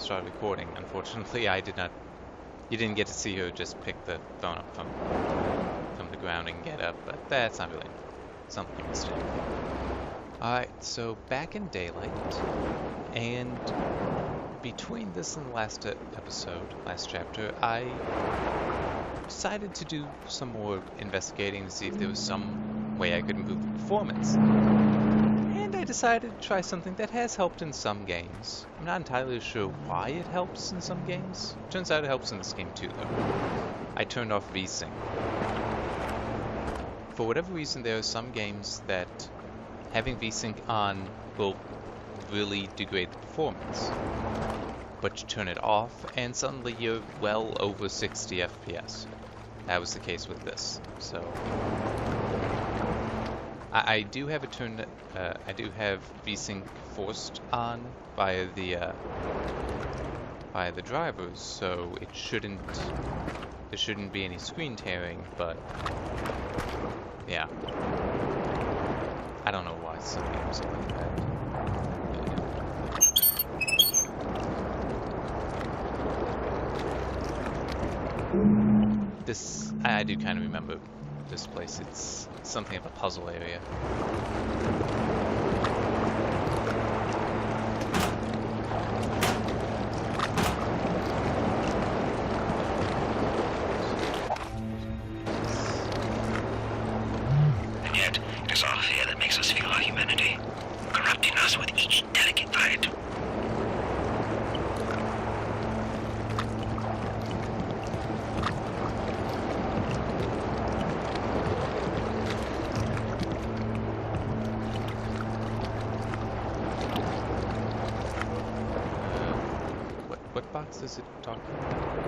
start recording. Unfortunately, I did not. You didn't get to see her just pick the phone up from the ground and get up, but that's not really something you must do. Alright, so back in daylight, and between this and the last last chapter, I decided to do some more investigating to see if there was some way I could improve the performance. And I decided to try something that has helped in some games. I'm not entirely sure why it helps in some games. Turns out it helps in this game too, though. I turned off VSync. For whatever reason, there are some games that having VSync on will really degrade the performance. But you turn it off, and suddenly you're well over 60 FPS. That was the case with this. So I do have it turned. I do have VSync forced on via the drivers, so it shouldn't. There shouldn't be any screen tearing, but yeah. I don't know why some games are like that. This, I do kind of remember this place. It's something of a puzzle area. And yet, it is our fear that makes us feel our humanity, corrupting us with each delicate bite. What box is it talking about?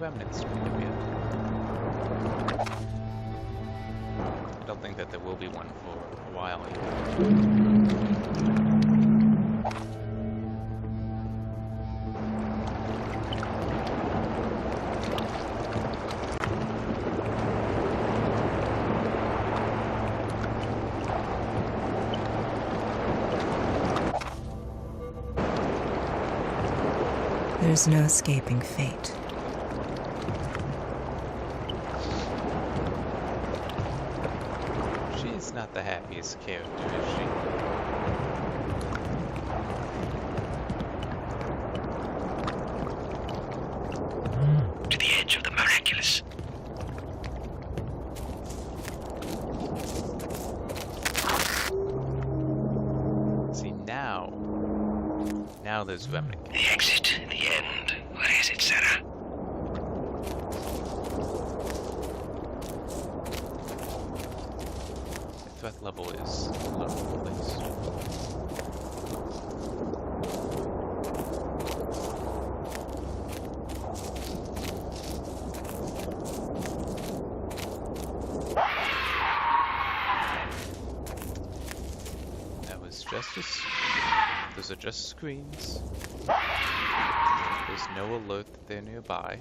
Remnants to be yet. I don't think that there will be one for a while either. There's no escaping fate. Not the happiest character, is she? To the edge of the miraculous. See, now there's remnant. The exit, the end. What is it, Sarah? Threat level is low, at least. Those are just screens. There's no alert that they're nearby.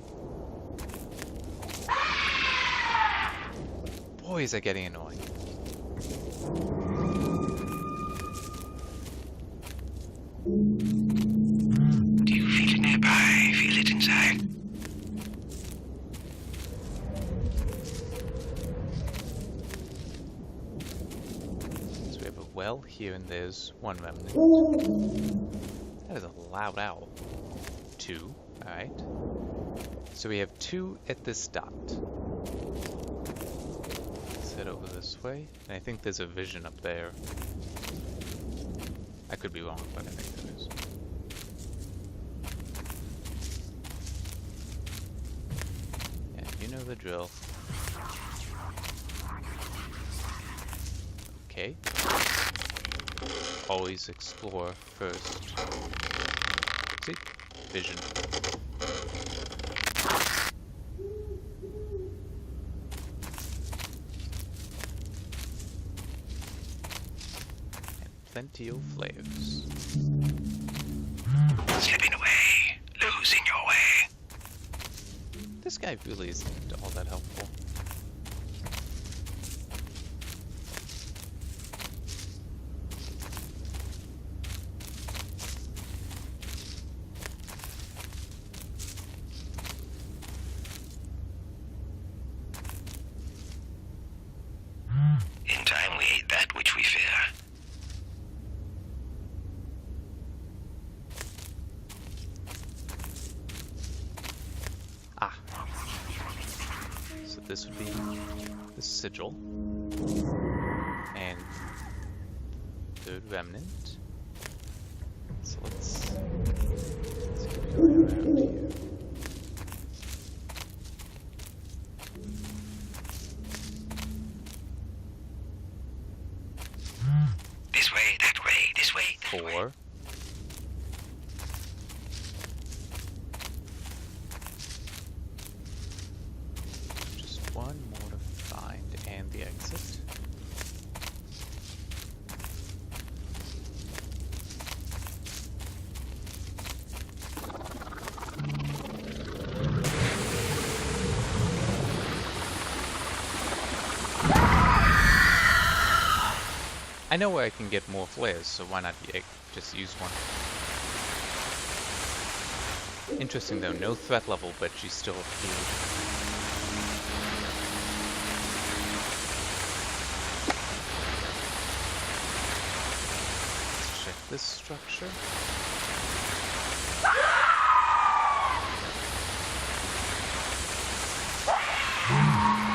Boy, is that getting annoying. Do you feel it nearby? Feel it inside? So we have a well here, and there's one remnant. That is a loud owl. 2, alright. So we have 2 at this dot. Let's head over this way. And I think there's a vision up there. I could be wrong, but I think there is. Yeah, you know the drill. Okay. Always explore first. See? Vision. And plenty of flares. Slipping away, losing your way. This guy really isn't all that helpful. In time we hate that which we fear. Ah. So this would be the sigil. And third remnant. So let's keep going around here. This way, that way, this way, that way. 4. Just one more to find, and the exit. I know where I can get more flares, so why not just use one? Interesting though, no threat level, but she's still appeared. Let's check this structure.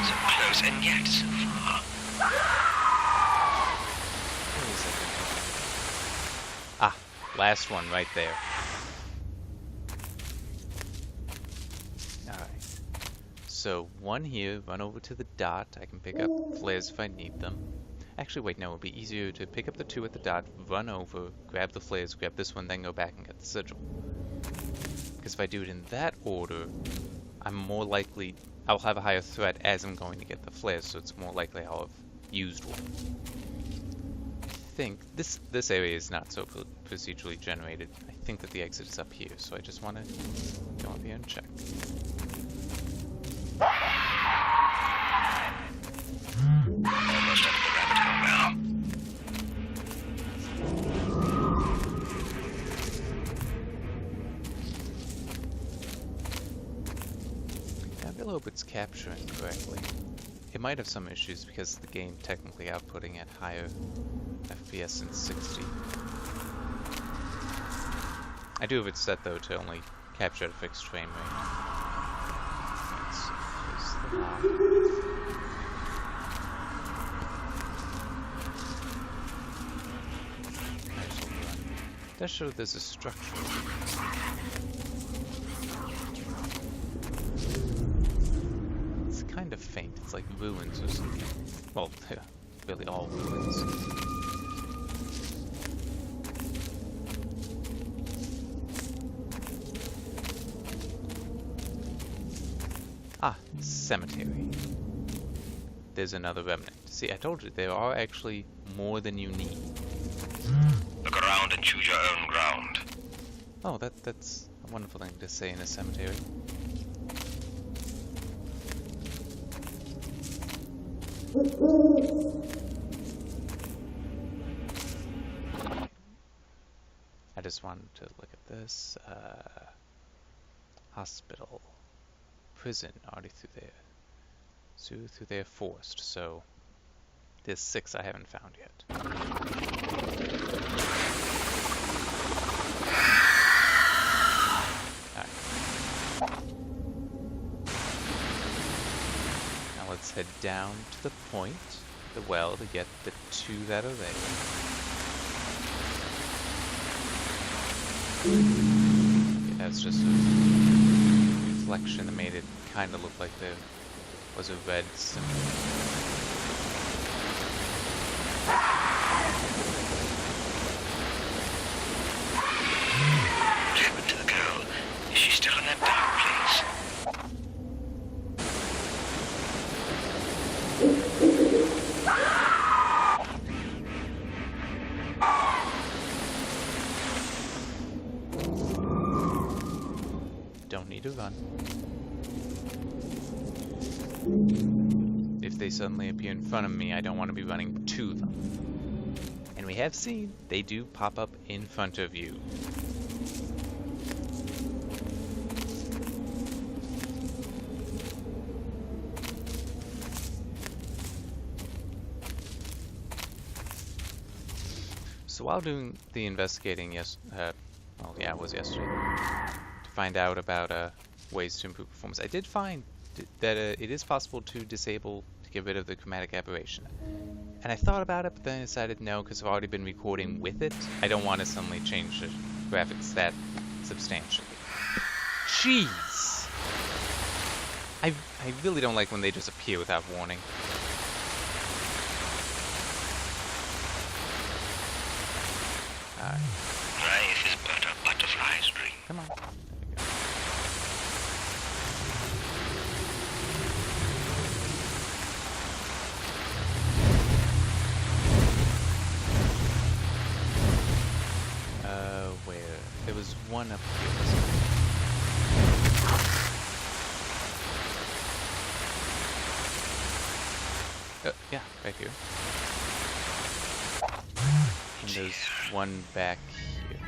So close and yet so far. Where is it? Ah, last one right there. Alright. So one here, run over to the dot. I can pick up flares if I need them. Actually, wait, no, it would be easier to pick up the 2 at the dot, run over, grab the flares, grab this one, then go back and get the sigil. Because if I do it in that order, I'm more likely, I'll have a higher threat as I'm going to get the flares, so it's more likely I'll have used one. I think this area is not so procedurally generated. I think that the exit is up here, so I just want to go up here and check. Almost up the rabbit hole now. I really hope it's capturing correctly. It might have some issues because the game technically outputting at higher FPS than 60. I do have it set though to only capture at a fixed frame rate. Right, so here's the map. Might as well run. Does show there's a structure. It's kind of faint. It's like ruins or something. Well, they're really all ruins. Ah, cemetery. There's another remnant. See, I told you, there are actually more than you need. Look around and choose your own ground. Oh, that's a wonderful thing to say in a cemetery. I just wanted to look at this. Hospital. Prison, already through there. Through there forced, so there's 6 I haven't found yet. Alright. Now let's head down to the point, the well, to get the 2 that are there. That's just a reflection that made it kind of look like there was a red symbol. What happened to the girl? Is she still in that dark place? Don't need to run. If they suddenly appear in front of me, I don't want to be running to them. And we have seen, they do pop up in front of you. So while doing the investigating, it was yesterday, to find out about ways to improve performance, I did find that it is possible to get rid of the chromatic aberration. And I thought about it, but then I decided no, because I've already been recording with it. I don't want to suddenly change the graphics that substantially. Jeez! I really don't like when they just appear without warning. Alright. Life is but a butterfly's dream. Come on. There we go. Where? There was one up here. Yeah, right here. And there's one back here.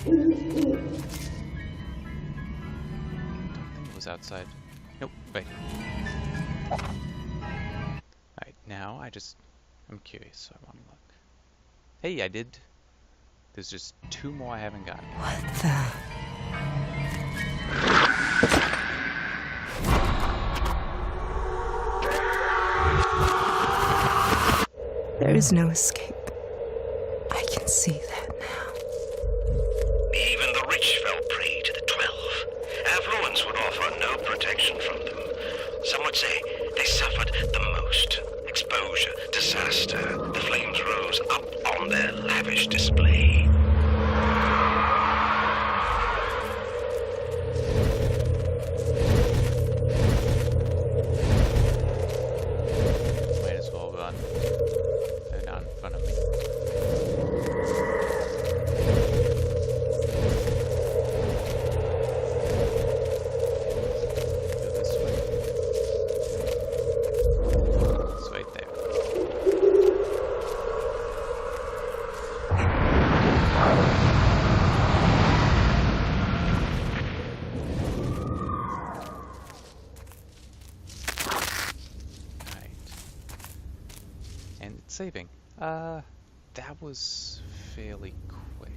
Don't think it was outside. Nope, right here. Alright, now I'm curious, so I want to look. Hey, I did. There's just 2 more I haven't gotten. What the? There is no escape. I can see that now. Even the rich fell prey to the 12. Affluence would offer no protection from them. Some would say they suffered the most. Exposure, disaster. The flames rose up on their lavish display. Might as well run. They're not in front of me. Go this way. It's right there. And it's saving. That was fairly quick.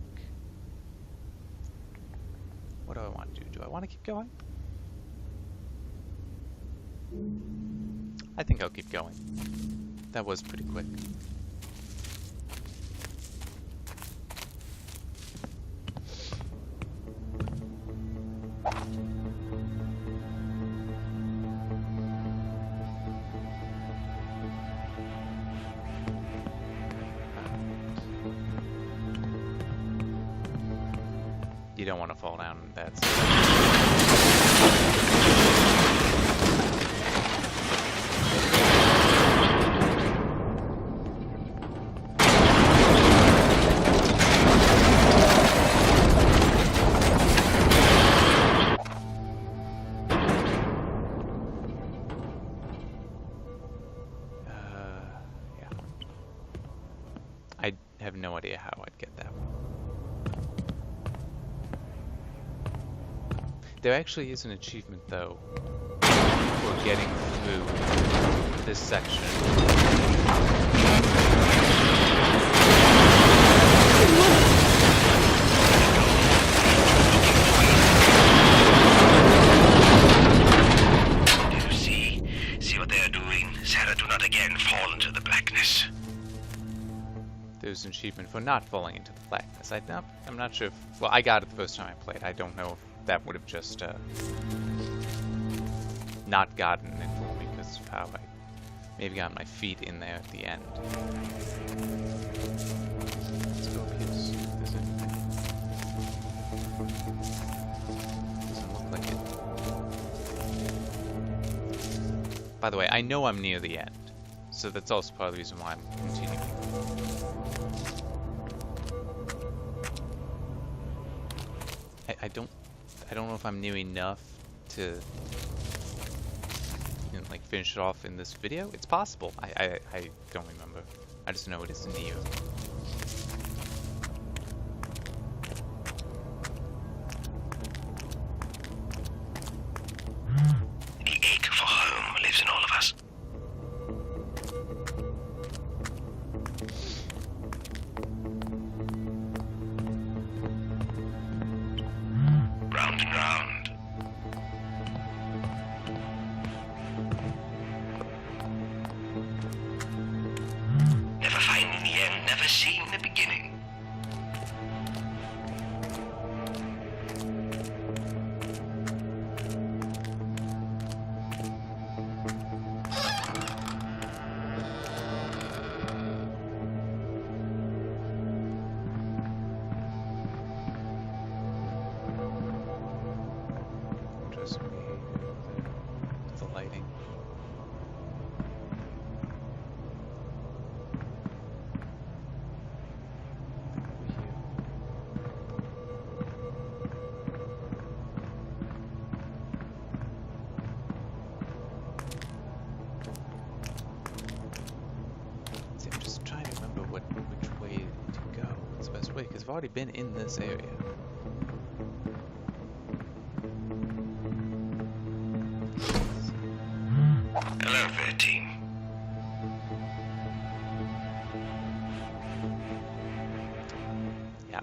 What do I want to do? Do I want to keep going? I think I'll keep going. That was pretty quick. You don't want to fall down. That's... no idea how I'd get that one. There actually is an achievement, though, for getting through this section. See what they are doing? Sarah, do not again fall into the blackness. There's an achievement for not falling into the blackness. I'm not sure if... Well, I got it the first time I played. I don't know if that would have just not gotten it for me because of how I maybe got my feet in there at the end. Let's go up here, see if there's anything. Doesn't look like it. By the way, I know I'm near the end, so that's also part of the reason why I'm continuing. I don't know if I'm near enough to, you know, like finish it off in this video. It's possible. I don't remember. I just know it is near. The ache for home lives in all of us. Round and round. Never finding the end, never seeing the beginning. Just me with the lighting. Over here. See, I'm just trying to remember which way to go. What's the best way? Because I've already been in this area. Hello there, team. Yeah.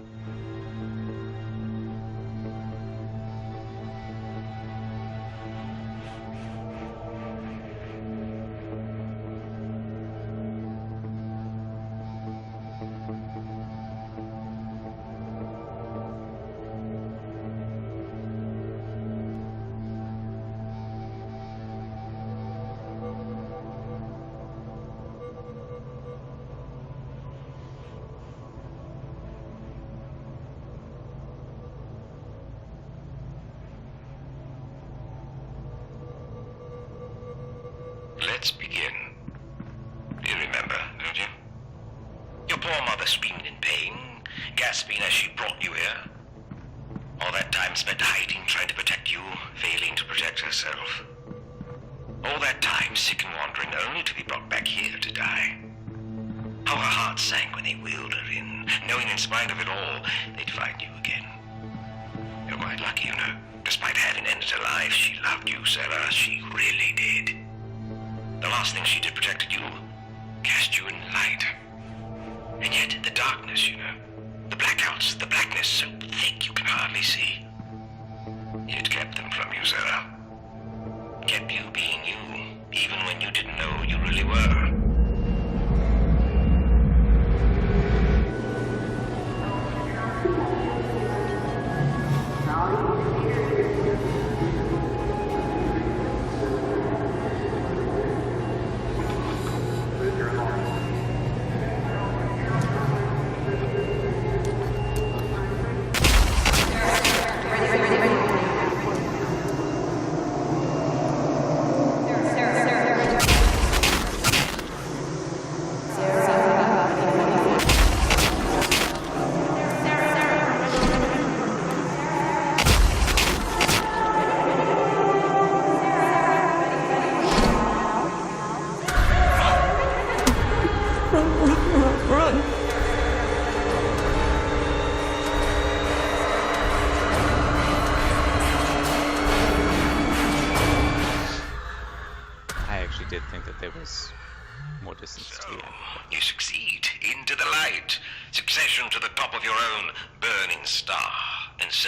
Let's begin. You remember, don't you? Your poor mother screamed in pain, gasping as she brought you here. All that time spent hiding, trying to protect you, failing to protect herself. All that time sick and wandering, only to be brought back here to die. How her heart sank when they wheeled her in, knowing in spite of it all, they'd find you again. You're quite lucky, you know. Despite having ended her life, she loved you, Sarah. She really did. The last thing she did protected you, cast you in light. And yet, the darkness, you know, the blackouts, the blackness so thick you can hardly see. It kept them from you, Sarah. Kept you being you, even when you didn't know who you really were.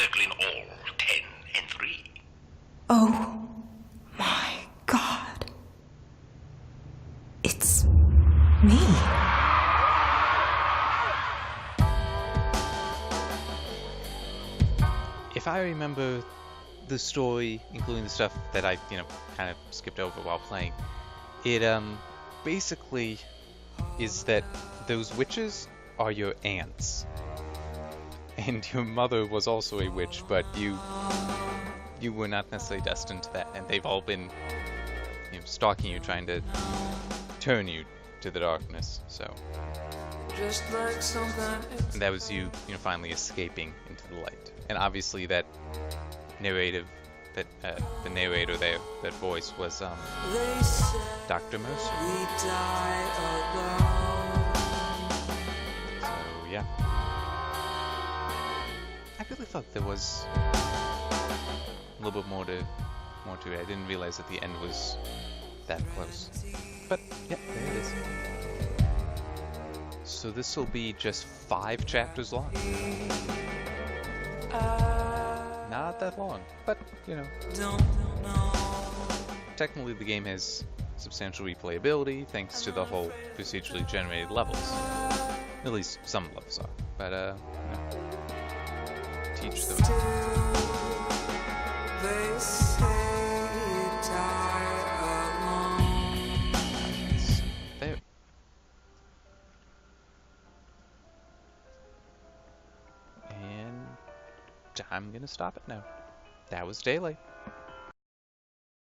circling all 10 and 3. Oh my God. It's me. If I remember the story, including the stuff that I, kind of skipped over while playing, it basically is that those witches are your aunts. And your mother was also a witch, but you were not necessarily destined to that, and they've all been stalking you, trying to turn you to the darkness. So, and that was you, finally escaping into the light. And obviously, that narrative, that the narrator there, that voice was Dr. Mercer. So yeah, I really thought there was a little bit more to it. I didn't realize that the end was that close. But yeah, there it is. So this will be just 5 chapters long. Not that long, but technically the game has substantial replayability thanks to the whole procedurally generated levels. At least some levels are, but teach them. There. And I'm gonna stop it now. That was Daylight.